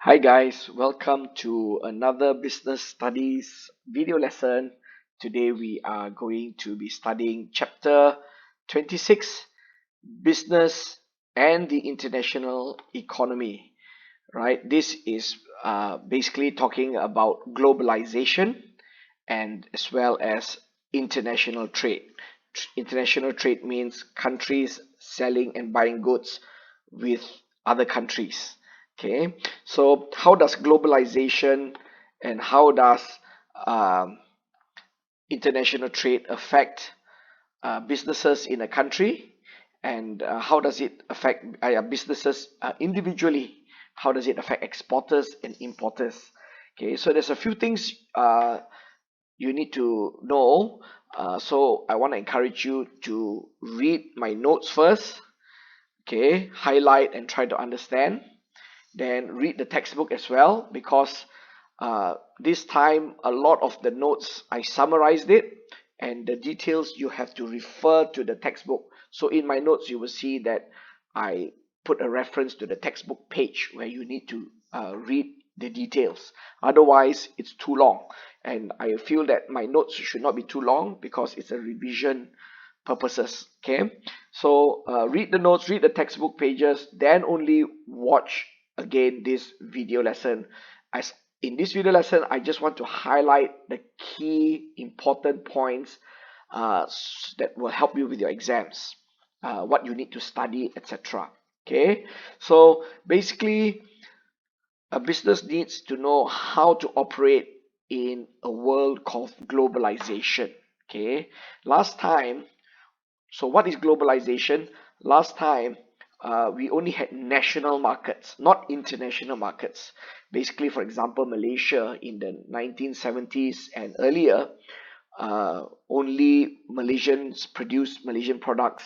Hi guys, welcome to another business studies video lesson. Today we are going to be studying chapter 26, business and the international economy. Right? This is basically talking about globalization and as well as international trade. International trade means countries selling and buying goods with other countries. Okay, so how does globalization and how does um, international trade affect businesses in a country, and how does it affect businesses individually? How does it affect exporters and importers? Okay, so there's a few things you need to know. So I want to encourage you to read my notes first. Okay, highlight and try to understand. Then read the textbook as well, because this time a lot of the notes I summarized it, and the details you have to refer to the textbook. So in my notes you will see that I put a reference to the textbook page where you need to read the details. Otherwise it's too long, and I feel that my notes should not be too long because it's a revision purposes. Okay, so read the notes, read the textbook pages, then only watch again this video lesson. As in this video lesson, I just want to highlight the key important points that will help you with your exams, what you need to study, etc. Okay, so basically a business needs to know how to operate in a world called globalization. Okay, last time, so what is globalization? Last time, we only had national markets, not international markets. Basically, for example, Malaysia in the 1970s and earlier, only Malaysians produced Malaysian products.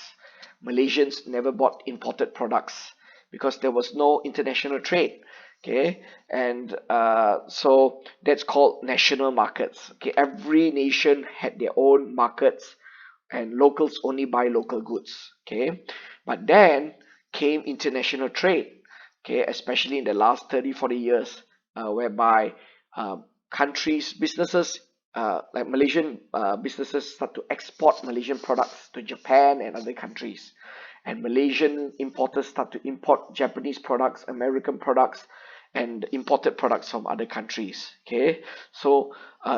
Malaysians never bought imported products because there was no international trade. Okay, and so that's called national markets. Okay, every nation had their own markets, and locals only buy local goods. Okay, but then came international trade. Okay, especially in the last 30-40 years, whereby uh, countries, businesses, like Malaysian businesses start to export Malaysian products to Japan and other countries, and Malaysian importers start to import Japanese products, American products, and imported products from other countries. Okay, so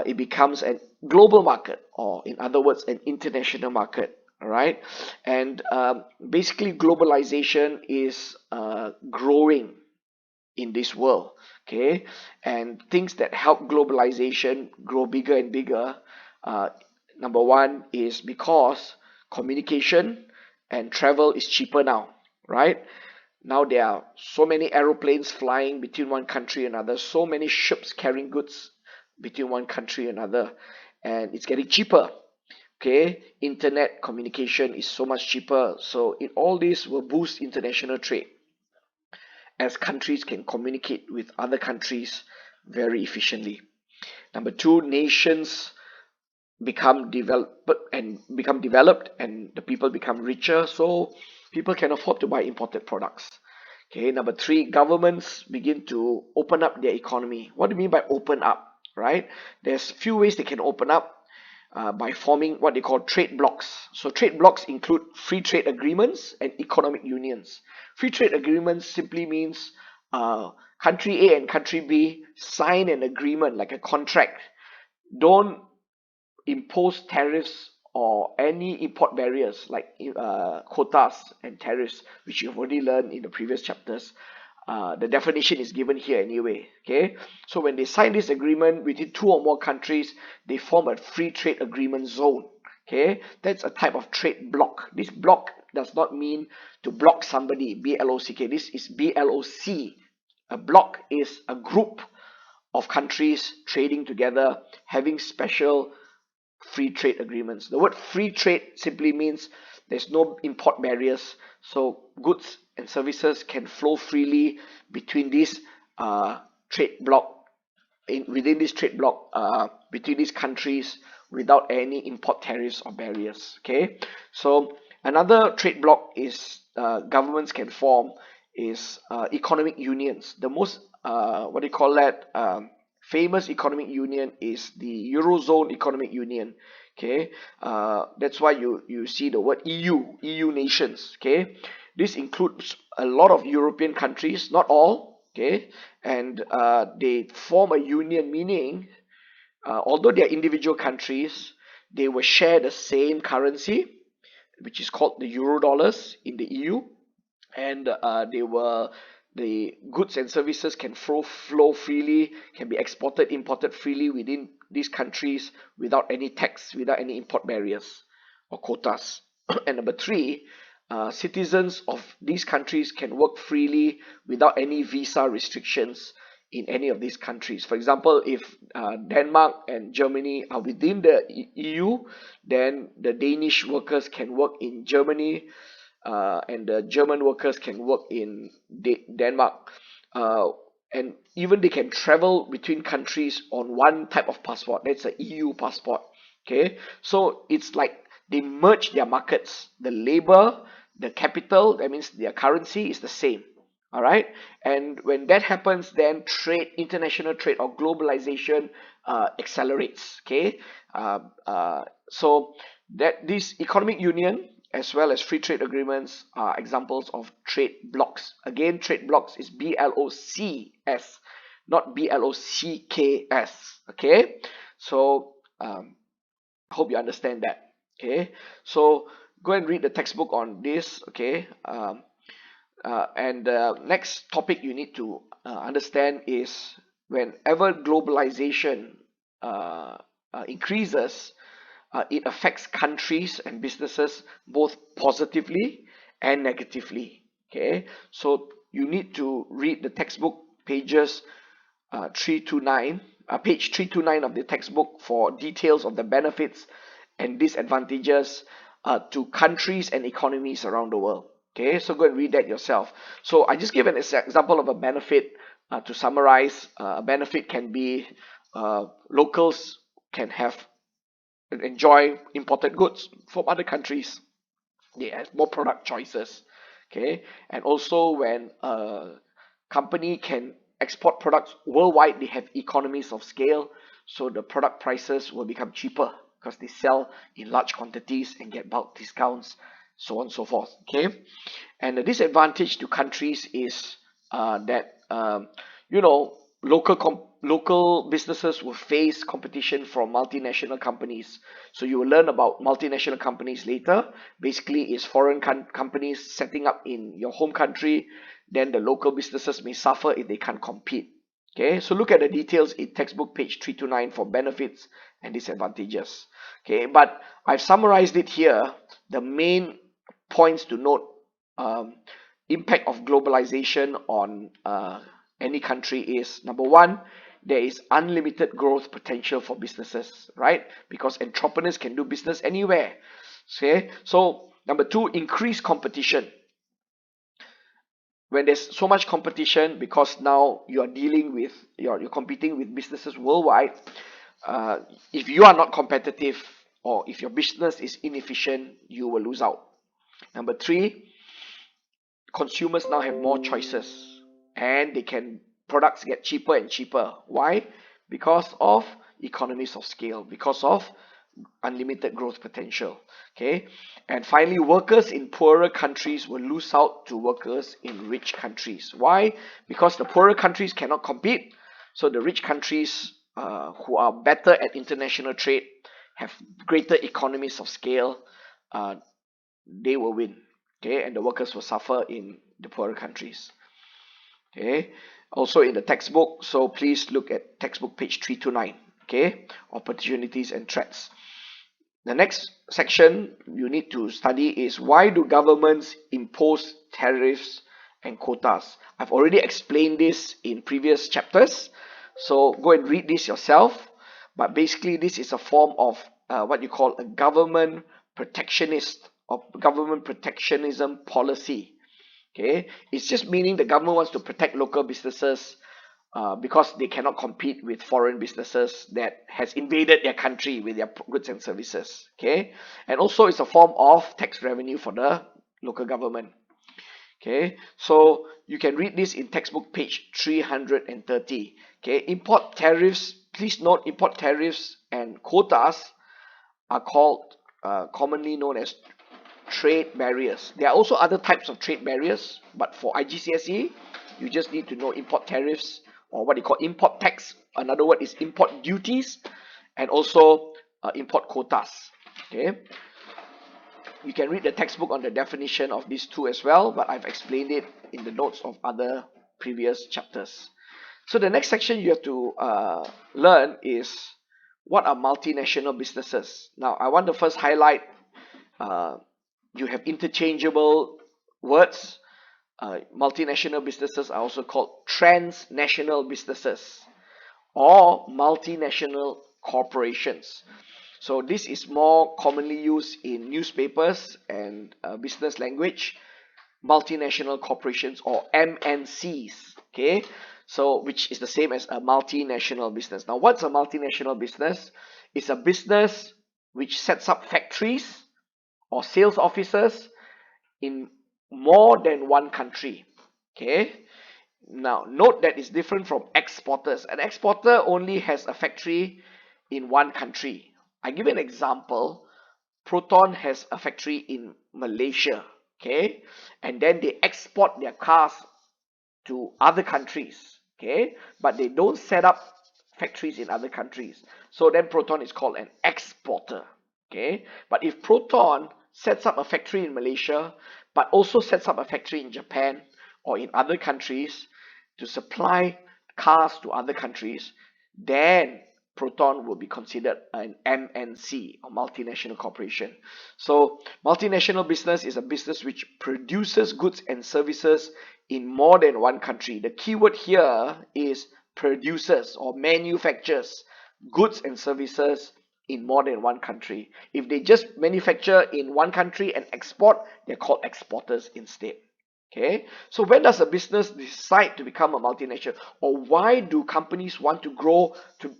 it becomes a global market, or in other words, an international market. All right, and basically globalization is growing in this world. Okay, and things that help globalization grow bigger and bigger, uh, number one is because communication and travel is cheaper now, right? Now there are so many aeroplanes flying between one country and another, so many ships carrying goods between one country and another, and it's getting cheaper. Okay, internet communication is so much cheaper, so all this will boost international trade as countries can communicate with other countries very efficiently. Number two, nations become developed, and the people become richer, so people can afford to buy imported products. Okay, number three, governments begin to open up their economy. What do you mean by open up? Right, there's few ways they can open up, by forming what they call trade blocks. So trade blocks include free trade agreements and economic unions. Free trade agreements simply means country A and country B sign an agreement, like a contract. Don't impose tariffs or any import barriers like quotas and tariffs, which you've already learned in the previous chapters. The definition is given here anyway. Okay, so when they sign this agreement within two or more countries, they form a free trade agreement zone. Okay, that's a type of trade block. This block does not mean to block somebody, BLOCK. This is BLOC. A block is a group of countries trading together, having special free trade agreements. The word free trade simply means there's no import barriers, so goods and services can flow freely between these trade block, within this trade block, between these countries, without any import tariffs or barriers. Okay, so another trade block is governments can form is economic unions. The most what do you call that, famous economic union is the Eurozone Economic Union. Okay, that's why you see the word EU nations. Okay, this includes a lot of European countries, not all. Okay, and they form a union, meaning although they are individual countries, they will share the same currency, which is called the euro dollars in the EU, and the goods and services can flow freely, can be exported, imported freely within these countries without any tax, without any import barriers or quotas. And number three, citizens of these countries can work freely without any visa restrictions in any of these countries. For example, if Denmark and Germany are within the EU, then the Danish workers can work in Germany, and the German workers can work in Denmark, uh, and even they can travel between countries on one type of passport. That's a EU passport. Okay, so it's like they merge their markets. The labor, the capital, that means their currency is the same. All right, and when that happens, then trade, international trade or globalization accelerates. Okay, so that this economic union as well as free trade agreements are examples of trade blocks. Again, trade blocks is BLOCS, not BLOCKS. Okay, so hope you understand that. Okay, so go and read the textbook on this. Okay, and the next topic you need to understand is whenever globalization increases, it affects countries and businesses both positively and negatively. Okay, so you need to read the textbook pages 329, page 329 of the textbook for details of the benefits and disadvantages to countries and economies around the world. Okay, so go and read that yourself. So I just give an example of a benefit. To summarize, a benefit can be locals can have enjoy imported goods from other countries. They have more product choices. Okay, and also when a company can export products worldwide, they have economies of scale, so the product prices will become cheaper because they sell in large quantities and get bulk discounts, so on and so forth. Okay, and the disadvantage to countries is that local businesses will face competition from multinational companies. So you will learn about multinational companies later. Basically, it's foreign companies setting up in your home country. Then the local businesses may suffer if they can't compete. Okay, so look at the details in textbook page 329 for benefits and disadvantages. Okay, but I've summarized it here. The main points to note: impact of globalization on any country is, number one, there is unlimited growth potential for businesses, right? Because entrepreneurs can do business anywhere. Okay, so number two, increased competition. When there's so much competition, because now you are dealing with you're competing with businesses worldwide. If you are not competitive, or if your business is inefficient, you will lose out. Number three, consumers now have more choices, and products get cheaper and cheaper. Why? Because of economies of scale, because of unlimited growth potential. Okay, and finally, workers in poorer countries will lose out to workers in rich countries. Why? Because the poorer countries cannot compete, so the rich countries who are better at international trade, have greater economies of scale, they will win. Okay, and the workers will suffer in the poorer countries. Okay, also in the textbook, so please look at textbook page 329. Okay, opportunities and threats. The next section you need to study is, why do governments impose tariffs and quotas? I've already explained this in previous chapters, so go and read this yourself. But basically, this is a form of what you call a government protectionist or government protectionism policy. Okay, it's just meaning the government wants to protect local businesses because they cannot compete with foreign businesses that has invaded their country with their goods and services. Okay, and also it's a form of tax revenue for the local government. Okay, so you can read this in textbook page 330. Okay, import tariffs, please note import tariffs and quotas are called commonly known as trade barriers. There are also other types of trade barriers, but for IGCSE, you just need to know import tariffs, or what they call import tax. Another word is import duties, and also import quotas. Okay, you can read the textbook on the definition of these two as well, but I've explained it in the notes of other previous chapters. So the next section you have to learn is what are multinational businesses. Now I want to first highlight uh, you have interchangeable words. Multinational businesses are also called transnational businesses or multinational corporations. So this is more commonly used in newspapers and business language. Multinational corporations or MNCs. Okay, so which is the same as a multinational business. Now, what's a multinational business? It's a business which sets up factories or sales offices in more than one country. Okay, now note that it's different from exporters. An exporter only has a factory in one country. I give an example. Proton has a factory in Malaysia, okay, and then they export their cars to other countries, okay, but they don't set up factories in other countries. So then Proton is called an exporter, okay. But if Proton sets up a factory in Malaysia, but also sets up a factory in Japan or in other countries to supply cars to other countries, then Proton will be considered an MNC or multinational corporation. So multinational business is a business which produces goods and services in more than one country. The keyword here is produces or manufactures goods and services in more than one country. If they just manufacture in one country and export, they're called exporters instead. Okay, so when does a business decide to become a multinational, or why do companies want to grow to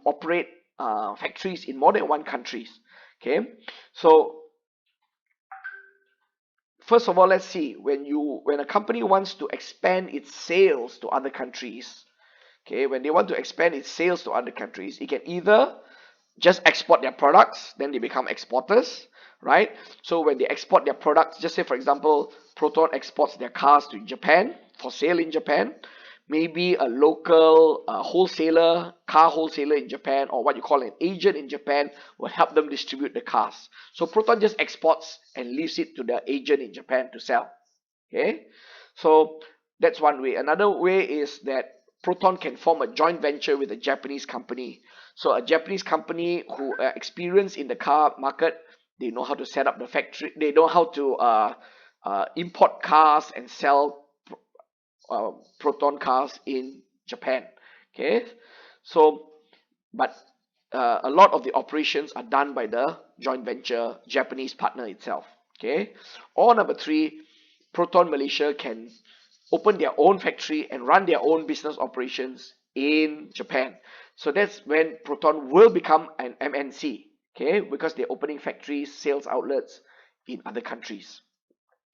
operate factories in more than one countries? Okay, so first of all, let's see, when a company wants to expand its sales to other countries, okay, when they want to expand its sales to other countries, it can either just export their products, then they become exporters, right? So when they export their products, just say for example, Proton exports their cars to Japan for sale in Japan. Maybe a local wholesaler, car wholesaler in Japan, or what you call an agent in Japan, will help them distribute the cars. So Proton just exports and leaves it to the agent in Japan to sell. Okay, so that's one way. Another way is that Proton can form a joint venture with a Japanese company. So a Japanese company who are experienced in the car market, they know how to set up the factory, they know how to import cars and sell Proton cars in Japan. Okay, so but a lot of the operations are done by the joint venture Japanese partner itself. Okay, or number three, Proton Malaysia can open their own factory and run their own business operations in Japan. So that's when Proton will become an MNC, okay, because they're opening factories, sales outlets in other countries.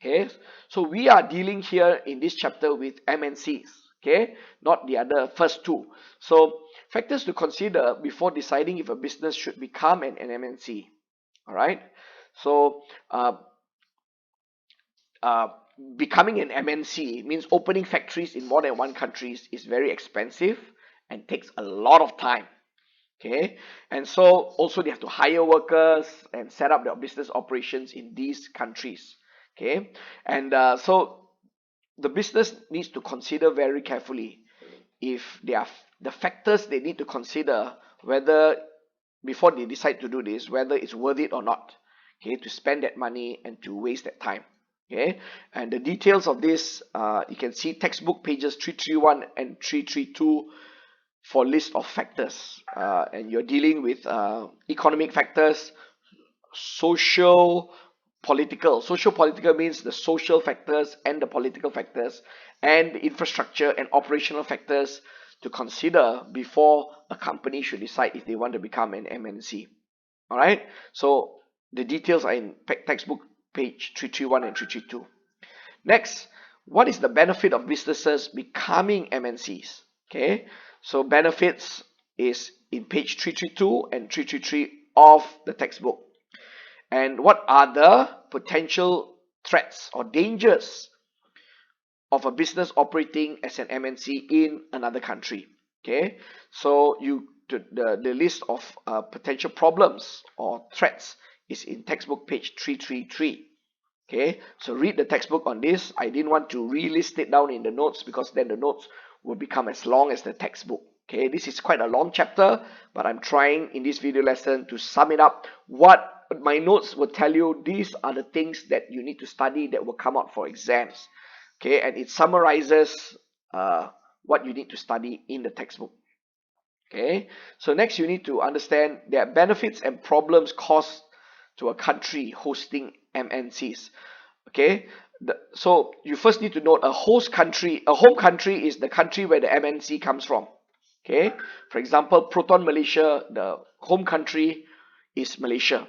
Okay, so we are dealing here in this chapter with MNCs, okay, not the other first two. So factors to consider before deciding if a business should become an MNC. All right, so uh, becoming an MNC means opening factories in more than one country is very expensive and takes a lot of time. Okay, and so also they have to hire workers and set up their business operations in these countries. Okay, and so the business needs to consider very carefully if they are the factors they need to consider whether before they decide to do this, whether it's worth it or not, okay, to spend that money and to waste that time. Okay, and the details of this you can see textbook pages 331 and 332 for list of factors, and you're dealing with economic factors, social political means the social factors and the political factors, and the infrastructure and operational factors to consider before a company should decide if they want to become an MNC. All right, so the details are in textbook page 331 and 332. Next, what is the benefit of businesses becoming MNCs? Okay, so benefits is in page 332 and 333 of the textbook. And what are the potential threats or dangers of a business operating as an MNC in another country? Okay, so the list of potential problems or threats is in textbook page 333. Okay, so read the textbook on this. I didn't want to relist it down in the notes because then the notes will become as long as the textbook. Okay, this is quite a long chapter, but I'm trying in this video lesson to sum it up. What my notes will tell you, these are the things that you need to study that will come out for exams. Okay, and it summarizes what you need to study in the textbook. Okay, so next you need to understand there are benefits and problems caused to a country hosting MNCs. Okay, so you first need to note a host country. A home country is the country where the MNC comes from. Okay, for example, Proton Malaysia, the home country is Malaysia.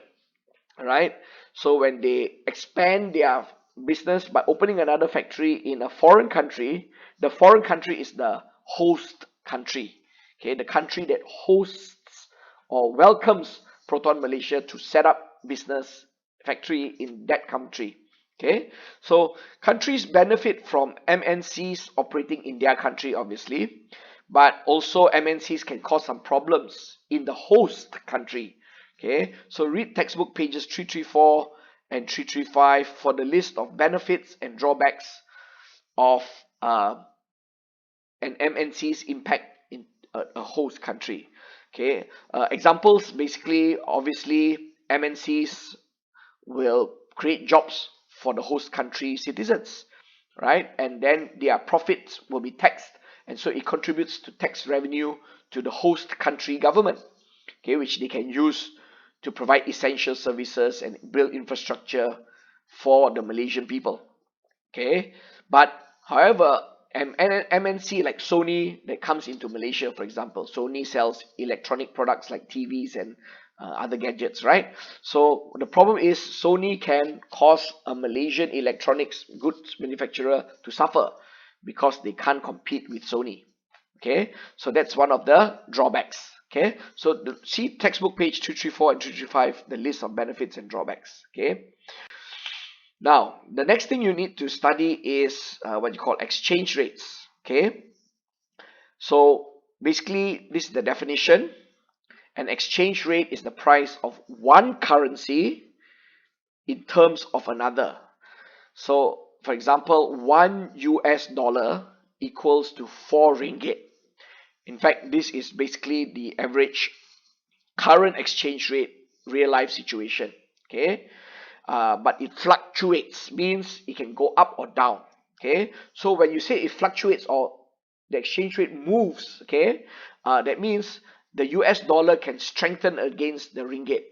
Alright, so when they expand their business by opening another factory in a foreign country, the foreign country is the host country. Okay, the country that hosts or welcomes Proton Malaysia to set up business factory in that country. Okay, so countries benefit from MNCs operating in their country, obviously, but also MNCs can cause some problems in the host country. Okay, so read textbook pages 334 and 335 for the list of benefits and drawbacks of an MNC's impact in a host country. Okay, examples basically, obviously, MNCs will create jobs for the host country citizens, right? And then their profits will be taxed, and so it contributes to tax revenue to the host country government, okay, which they can use to provide essential services and build infrastructure for the Malaysian people. Okay, but however, MNC like Sony that comes into Malaysia, for example, Sony sells electronic products like TVs and other gadgets, right? So the problem is Sony can cause a Malaysian electronics goods manufacturer to suffer because they can't compete with Sony. Okay, so that's one of the drawbacks. Okay, so see textbook page 234 and 235, the list of benefits and drawbacks. Okay, now the next thing you need to study is what you call exchange rates. Okay, so basically this is the definition. An exchange rate is the price of one currency in terms of another. So for example, $1 equals to 4 ringgit. In fact, this is basically the average current exchange rate real life situation. Okay, but it fluctuates, means it can go up or down. Okay, so when you say it fluctuates or the exchange rate moves, okay, that means the US dollar can strengthen against the ringgit.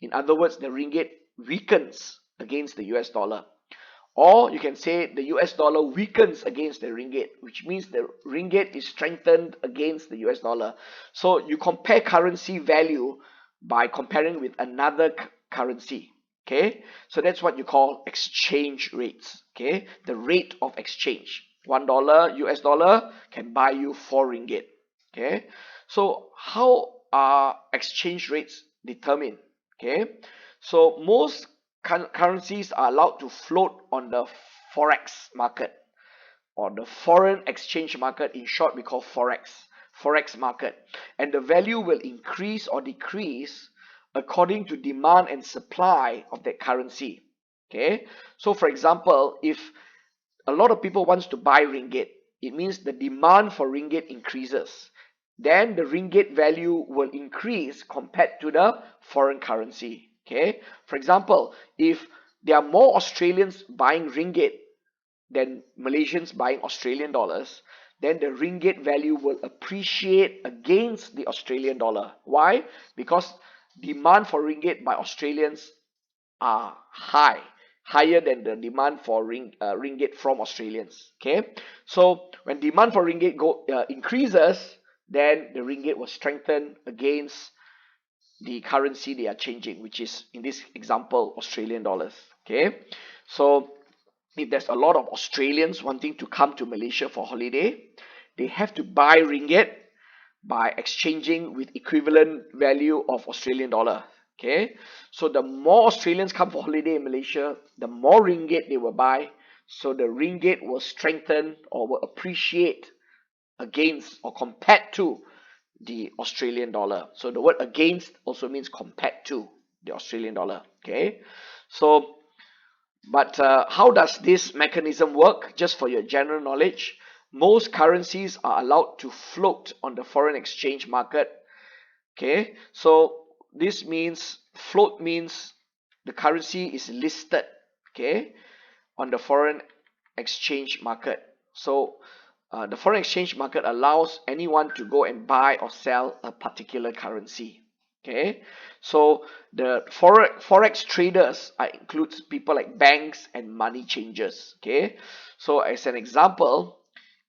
In other words, the ringgit weakens against the US dollar. Or you can say the US dollar weakens against the ringgit, which means the ringgit is strengthened against the US dollar. So you compare currency value by comparing with another currency. Okay, so that's what you call exchange rates. Okay, the rate of exchange. $1 US dollar can buy you 4 ringgit. Okay, so how are exchange rates determined? Okay, so most currencies are allowed to float on the forex market or the foreign exchange market. In short, we call forex market, and the value will increase or decrease according to demand and supply of that currency. Okay, so for example, if a lot of people wants to buy ringgit, it means the demand for ringgit increases, then the ringgit value will increase compared to the foreign currency. Okay, for example, if there are more Australians buying ringgit than Malaysians buying Australian dollars, then the ringgit value will appreciate against the Australian dollar. Why? Because demand for ringgit by Australians are higher than the demand for ringgit from Australians. Okay, so when demand for ringgit increases, then the ringgit will strengthen against the currency they are changing, which is in this example Australian dollars. Okay, so if there's a lot of Australians wanting to come to Malaysia for holiday, they have to buy ringgit by exchanging with equivalent value of Australian dollar. Okay, so the more Australians come for holiday in Malaysia, the more ringgit they will buy. So the ringgit will strengthen or will appreciate against or compared to the Australian dollar. So the word against also means compared to the Australian dollar. Okay, so but how does this mechanism work? Just for your general knowledge, most currencies are allowed to float on the foreign exchange market. Okay, so this means float means the currency is listed, okay, on the foreign exchange market. So the foreign exchange market allows anyone to go and buy or sell a particular currency. Okay, so the forex traders includes people like banks and money changers. Okay, so as an example,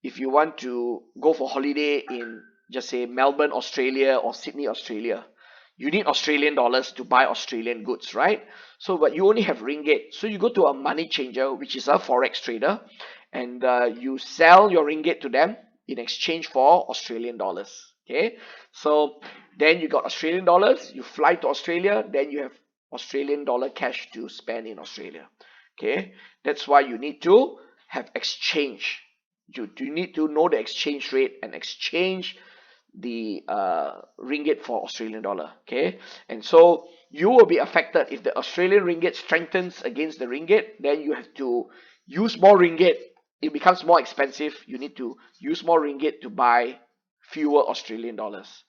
if you want to go for holiday in, just say, Melbourne, Australia, or Sydney, Australia, you need Australian dollars to buy Australian goods, right? So but you only have ringgit, so you go to a money changer, which is a forex trader, and you sell your ringgit to them in exchange for Australian dollars. Okay, so then you got Australian dollars, you fly to Australia, then you have Australian dollar cash to spend in Australia. Okay, that's why you need to have exchange. You need to know the exchange rate and exchange the ringgit for Australian dollar. Okay, and so you will be affected if the Australian ringgit strengthens against the ringgit. Then you have to use more ringgit. It becomes more expensive. You need to use more ringgit to buy fewer Australian dollars,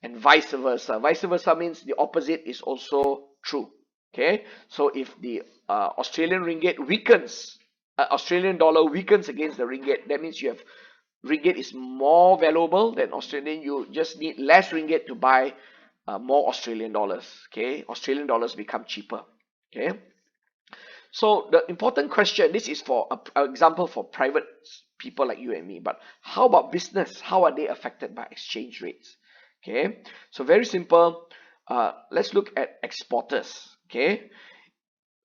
and vice versa. Vice versa means the opposite is also true. Okay, so if the Australian ringgit weakens, Australian dollar weakens against the ringgit, that means you have ringgit is more valuable than Australian. You just need less ringgit to buy more Australian dollars. Okay, Australian dollars become cheaper. Okay, so the important question, this is for an example for private people like you and me, but how about business? How are they affected by exchange rates? Okay, so very simple. Let's look at exporters. Okay,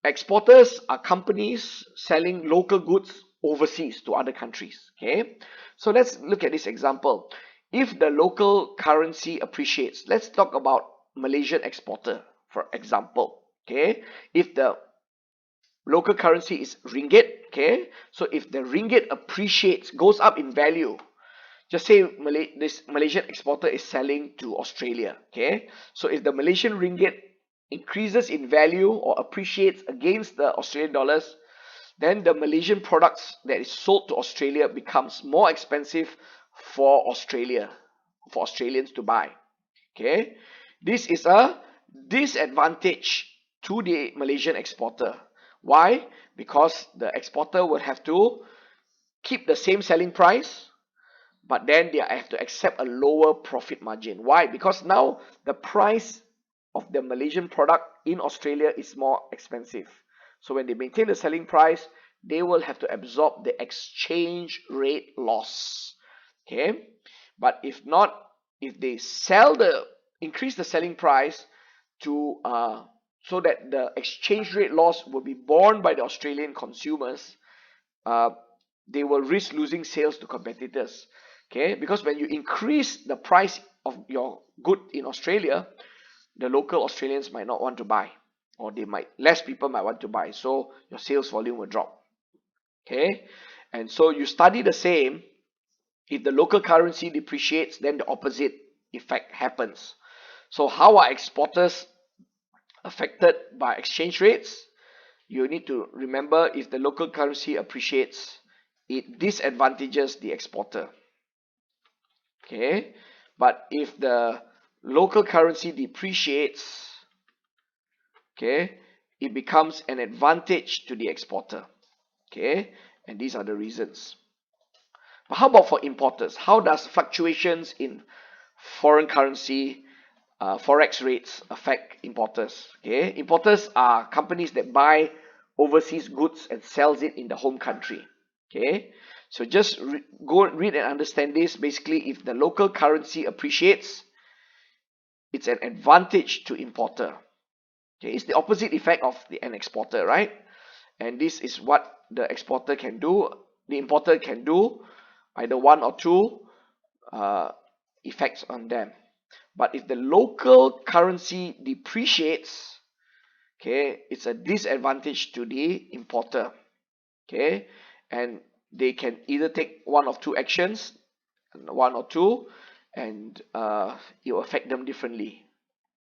exporters are companies selling local goods overseas to other countries. Okay, so let's look at this example. If the local currency appreciates, let's talk about Malaysian exporter for example. Okay, if the local currency is ringgit, okay, so if the ringgit appreciates, goes up in value, just say this Malaysian exporter is selling to Australia. Okay, so if the Malaysian ringgit increases in value or appreciates against the Australian dollars, then the Malaysian products that is sold to Australia becomes more expensive for Australia, for Australians to buy. Okay, this is a disadvantage to the Malaysian exporter. Why? Because the exporter will have to keep the same selling price, but then they have to accept a lower profit margin. Why? Because now the price of the Malaysian product in Australia is more expensive. So when they maintain the selling price, they will have to absorb the exchange rate loss. Okay, but if not, if they increase the selling price to so that the exchange rate loss will be borne by the Australian consumers, uh, they will risk losing sales to competitors. Okay, because when you increase the price of your good in Australia, the local Australians might not want to buy, or less people might want to buy, so your sales volume will drop. Okay, and so you study the same. If the local currency depreciates, then the opposite effect happens. So how are exporters affected by exchange rates? You need to remember, if the local currency appreciates, it disadvantages the exporter. Okay, but if the local currency depreciates, okay, it becomes an advantage to the exporter. Okay, and these are the reasons. But how about for importers? How does fluctuations in foreign currency, forex rates affect importers? Okay, importers are companies that buy overseas goods and sells it in the home country. Okay, so just go read and understand this. Basically, if the local currency appreciates, it's an advantage to importer. Okay, it's the opposite effect of an exporter, right? And this is what the exporter can do, the importer can do, either one or two effects on them. But if the local currency depreciates, okay, it's a disadvantage to the importer, okay, and they can either take one of two actions, one or two, and it will affect them differently,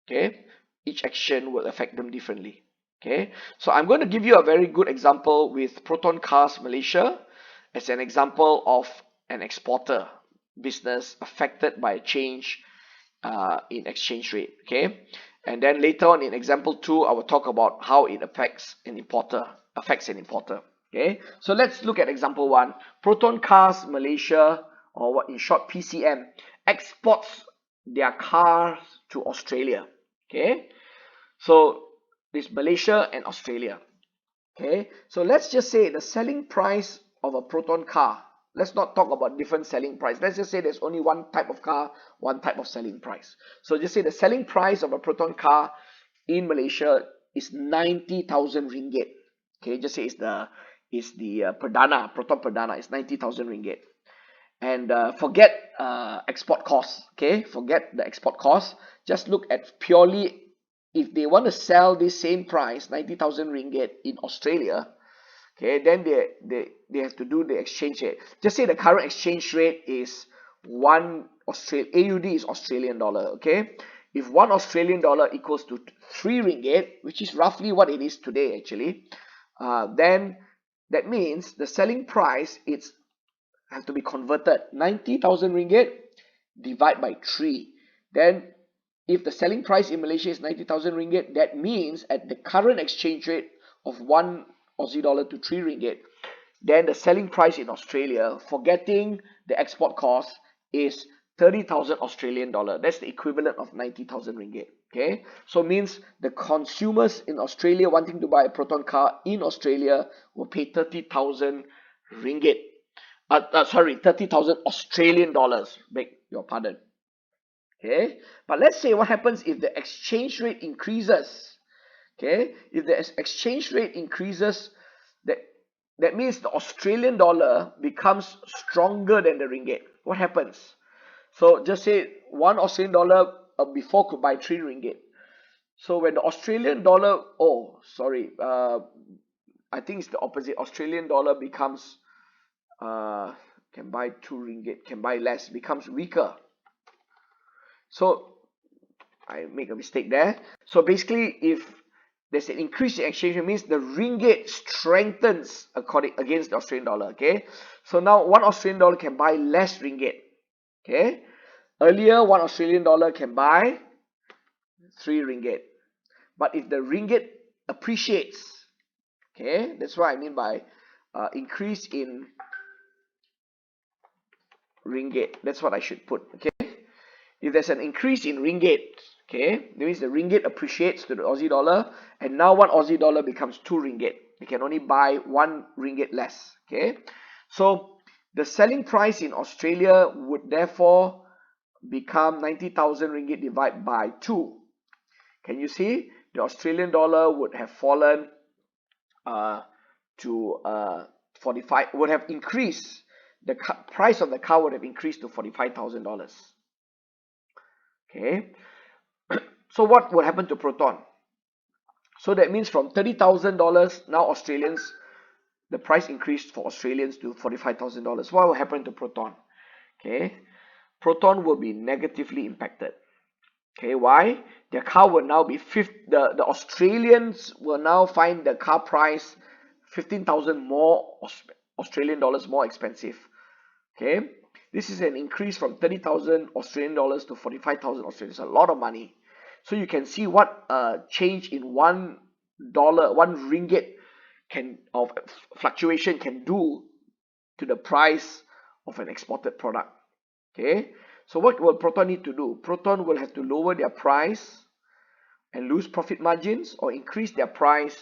okay. Each action will affect them differently, okay. So I'm going to give you a very good example with Proton Cars Malaysia as an example of an exporter business affected by a change in exchange rate, okay. And then later on in example 2, I will talk about how it affects an importer, okay. So let's look at example 1. Proton Cars Malaysia, or what in short PCM, exports their cars to Australia, okay. So this Malaysia and Australia, okay. So let's just say the selling price of a Proton car, let's not talk about different selling price, let's just say there's only one type of car, one type of selling price. So just say the selling price of a Proton car in Malaysia is 90,000 ringgit, okay. Just say it's the Perdana, Proton Perdana is 90,000 ringgit. And forget export costs, okay, forget the export costs, just look at purely if they want to sell this same price 90,000 ringgit in Australia, okay, then they have to do the exchange rate. Just say the current exchange rate is AUD is Australian dollar, okay. If 1 Australian dollar equals to 3 ringgit, which is roughly what it is today actually, then that means the selling price it's have to be converted 90,000 ringgit divide by 3. Then if the selling price in Malaysia is 90,000 ringgit, that means at the current exchange rate of 1 Aussie dollar to 3 ringgit, then the selling price in Australia, forgetting the export cost, is 30,000 Australian dollar. That's the equivalent of 90,000 ringgit, okay. So means the consumers in Australia wanting to buy a Proton car in Australia will pay 30,000 ringgit. 30,000 Australian dollars, beg your pardon, okay. But let's say what happens if the exchange rate increases, okay. If the exchange rate increases, that means the Australian dollar becomes stronger than the ringgit. What happens? So just say 1 Australian dollar before could buy 3 ringgit. So when the Australian dollar, I think it's the opposite, Australian dollar becomes can buy 2 ringgit, can buy less, becomes weaker. So I make a mistake there. So basically, if there's an increase in exchange rate, means the ringgit strengthens against the Australian dollar, okay. So now 1 Australian dollar can buy less ringgit, okay. Earlier 1 Australian dollar can buy 3 ringgit, but if the ringgit appreciates, okay, that's what I mean by increase in ringgit, that's what I should put, okay. If there's an increase in ringgit, okay, that means the ringgit appreciates to the Aussie dollar, and now 1 Aussie dollar becomes 2 ringgit. You can only buy 1 ringgit less, okay. So the selling price in Australia would therefore become 90,000 ringgit divided by 2. Can you see? The Australian dollar would have fallen to 45, would have increased, the price of the car would have increased to $45,000. Okay, so what would happen to Proton? So that means from $30,000 now Australians, the price increased for Australians to $45,000. What will happen to Proton? Okay, Proton will be negatively impacted. Okay, why? Their car will now be the Australians will now find the car price 15,000 more Australian dollars more expensive. Okay, this is an increase from 30,000 Australian dollars to 45,000 Australian. It's a lot of money. So you can see what change in $1, 1 ringgit of fluctuation can do to the price of an exported product. Okay, so what will Proton need to do? Proton will have to lower their price and lose profit margins, or increase their price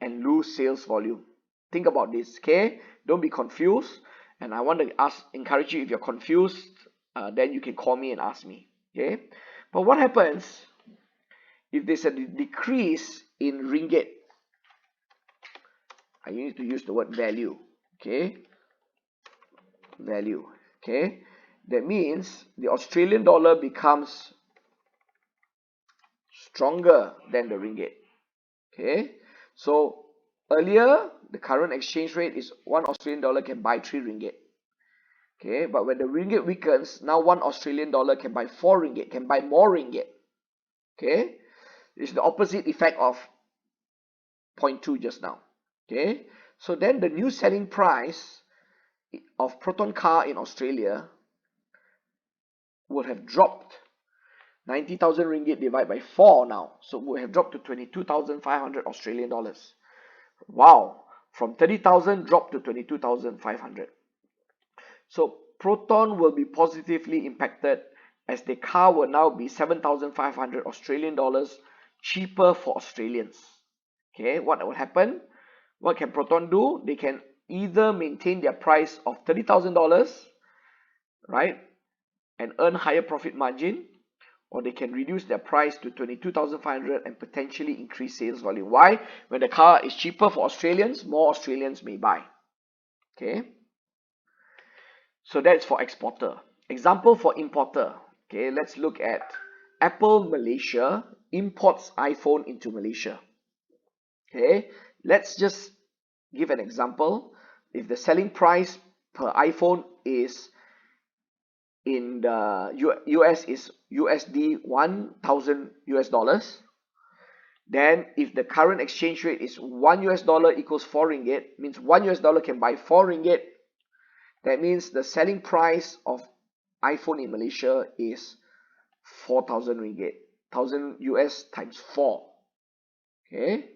and lose sales volume. Think about this, okay? Don't be confused. And I want to encourage you, if you're confused, then you can call me and ask me, okay? But what happens if there's a decrease in ringgit? I need to use the word value. Okay, value. Okay, that means the Australian dollar becomes stronger than the ringgit. Okay, so earlier the current exchange rate is 1 Australian dollar can buy 3 ringgit. Okay, but when the ringgit weakens, now 1 Australian dollar can buy 4 ringgit, can buy more ringgit. Okay, it's the opposite effect of 0.2 just now. Okay, so then the new selling price of Proton car in Australia would have dropped 90,000 ringgit divided by 4 now. So would have dropped to 22,500 Australian dollars. Wow, from 30,000 dropped to 22,500. So Proton will be positively impacted as the car will now be 7,500 Australian dollars cheaper for Australians. Okay, what will happen? What can Proton do? They can either maintain their price of $30,000, right, and earn higher profit margin, or they can reduce their price to 22,500 and potentially increase sales volume. Why? When the car is cheaper for Australians, more Australians may buy. Okay, so that's for exporter. Example for importer. Okay, let's look at Apple Malaysia imports iPhone into Malaysia. Okay, let's just give an example. If the selling price per iPhone is in the US is USD 1,000 US dollars, then if the current exchange rate is 1 US dollar equals 4 ringgit, means 1 US dollar can buy 4 ringgit. That means the selling price of iPhone in Malaysia is 4,000 ringgit, 1,000 US times 4. Okay,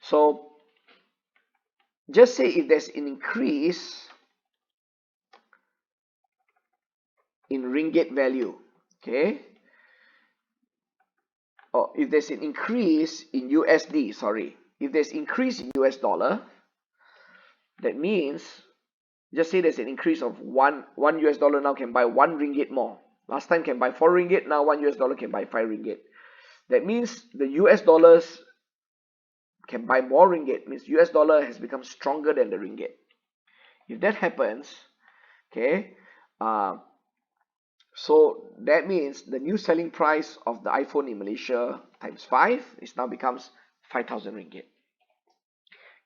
so just say if there's an increase in ringgit value, okay, or if there's an increase in USD, sorry, if there's increase in US dollar, that means just say there's an increase of one US dollar now can buy 1 ringgit more. Last time can buy 4 ringgit, now 1 US dollar can buy 5 ringgit. That means the US dollars can buy more ringgit, means US dollar has become stronger than the ringgit. If that happens, okay, so that means the new selling price of the iPhone in Malaysia times 5 is now becomes 5,000 ringgit.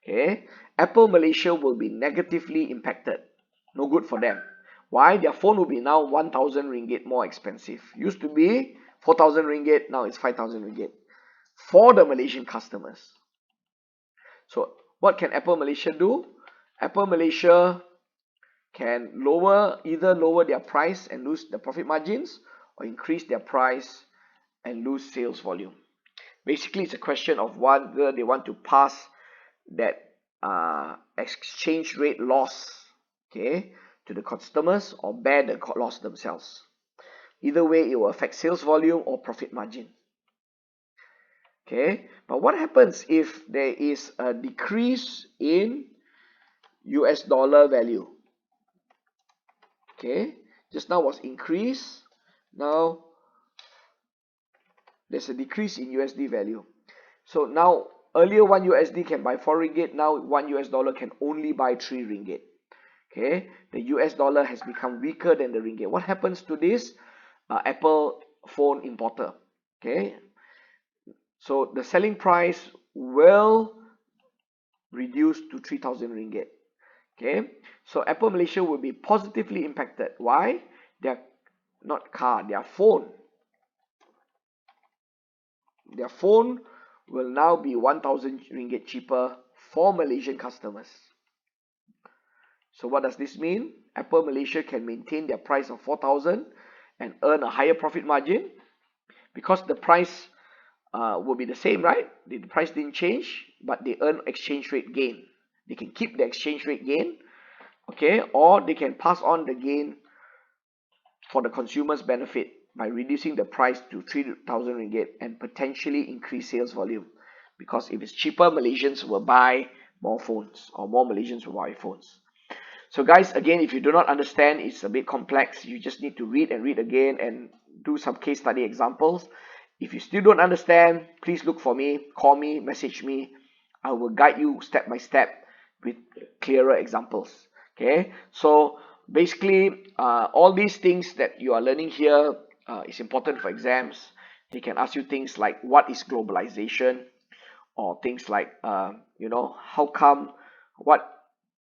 Okay, Apple Malaysia will be negatively impacted. No good for them. Why? Their phone will be now 1,000 ringgit more expensive. Used to be 4,000 ringgit, now it's 5,000 ringgit for the Malaysian customers. So what can Apple Malaysia do? Apple Malaysia can either lower their price and lose the profit margins, or increase their price and lose sales volume. Basically, it's a question of whether they want to pass that exchange rate loss, okay, to the customers, or bear the loss themselves. Either way, it will affect sales volume or profit margin. Okay, but what happens if there is a decrease in US dollar value? Okay, just now was increase, now there's a decrease in USD value. So now earlier 1 USD can buy 4 ringgit, now 1 US dollar can only buy 3 ringgit. Okay, the US dollar has become weaker than the ringgit. What happens to this Apple phone importer? Okay, so the selling price will reduce to 3,000 ringgit. Okay, so Apple Malaysia will be positively impacted. Why? Their phone. Their phone will now be 1,000 ringgit cheaper for Malaysian customers. So what does this mean? Apple Malaysia can maintain their price of 4,000 and earn a higher profit margin because the price will be the same, right? The price didn't change, but they earn exchange rate gain. They can keep the exchange rate gain, okay, or they can pass on the gain for the consumer's benefit by reducing the price to 3,000 ringgit and potentially increase sales volume. Because if it's cheaper, Malaysians will buy more phones, or more Malaysians will buy phones. So guys, again, if you do not understand, it's a bit complex. You just need to read and read again and do some case study examples. If you still don't understand, please look for me, call me, message me. I will guide you step by step with clearer examples. Okay, so basically all these things that you are learning here is important for exams. They can ask you things like what is globalization, or things like how come, what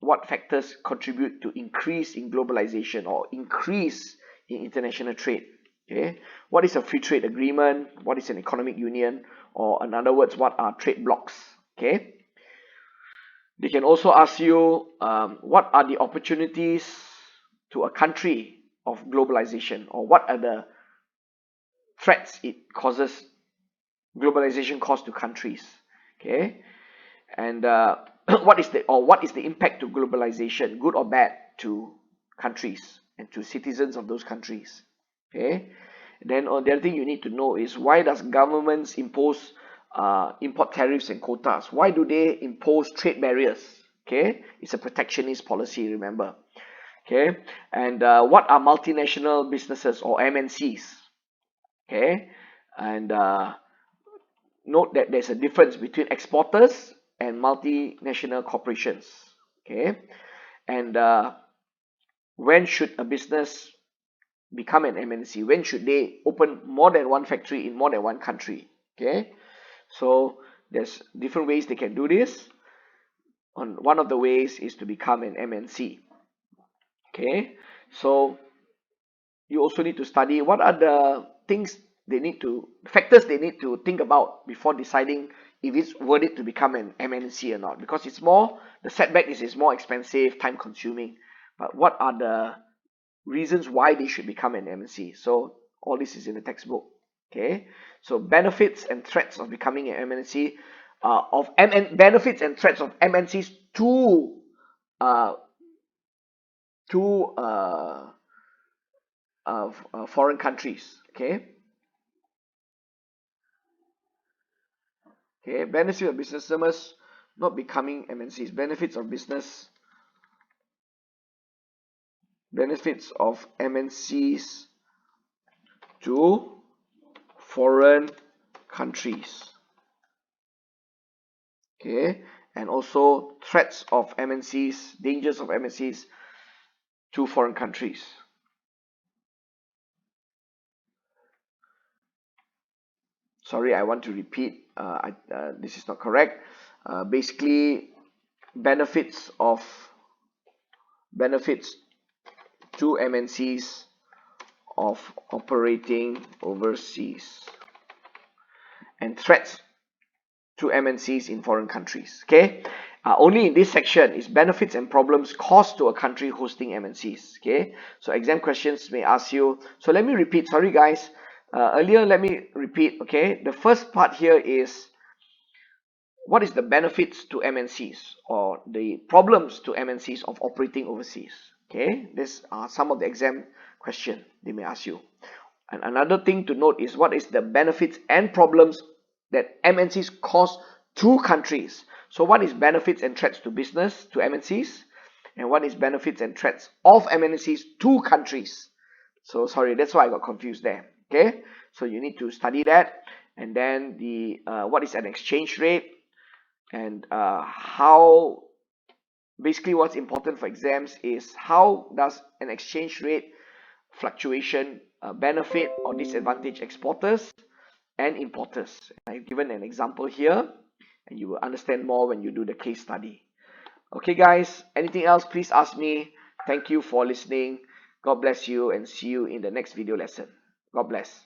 what factors contribute to increase in globalization or increase in international trade. Okay, what is a free trade agreement, what is an economic union, or in other words, what are trade blocks. Okay, they can also ask you what are the opportunities to a country of globalization, or what are the threats it causes, globalization cause to countries. Okay, and what is the impact to globalization, good or bad, to countries and to citizens of those countries. Okay, then the other thing you need to know is, why does governments impose import tariffs and quotas? Why do they impose trade barriers? Okay, it's a protectionist policy, remember. Okay, and what are multinational businesses or MNCs? Okay, and note that there's a difference between exporters and multinational corporations. Okay, and when should a business become an MNC? When should they open more than one factory in more than one country? Okay, so there's different ways they can do this. One of the ways is to become an MNC. Okay, so you also need to study what are the factors they need to think about before deciding if it's worth it to become an MNC or not, because the setback is it's more expensive, time consuming. But what are the reasons why they should become an MNC? So all this is in the textbook. Okay, so benefits and threats of becoming an MNC, benefits and threats of MNCs to uh, foreign countries. Okay, benefits of business customers not becoming MNCs. Benefits of MNCs to foreign countries. Okay, and also threats of MNCs, dangers of MNCs to foreign countries. Sorry, I want to repeat. This is not correct. Basically, benefits to MNCs of operating overseas, and threats to MNCs in foreign countries. Okay, only in this section is benefits and problems caused to a country hosting MNCs. Okay, so exam questions may ask you. So let me repeat. Sorry guys, earlier let me repeat. Okay, the first part here is, what is the benefits to MNCs or the problems to MNCs of operating overseas? Okay, these are some of the exam questions they may ask you. And another thing to note is, what is the benefits and problems that MNCs cause to countries? So what is benefits and threats to business, to MNCs? And what is benefits and threats of MNCs to countries? So sorry, that's why I got confused there. Okay, so you need to study that. And then what is an exchange rate, and how, basically what's important for exams is, how does an exchange rate fluctuation benefit or disadvantage exporters and importers. I've given an example here, and you will understand more when you do the case study. Okay guys, anything else, please ask me. Thank you for listening. God bless you, and see you in the next video lesson. God bless.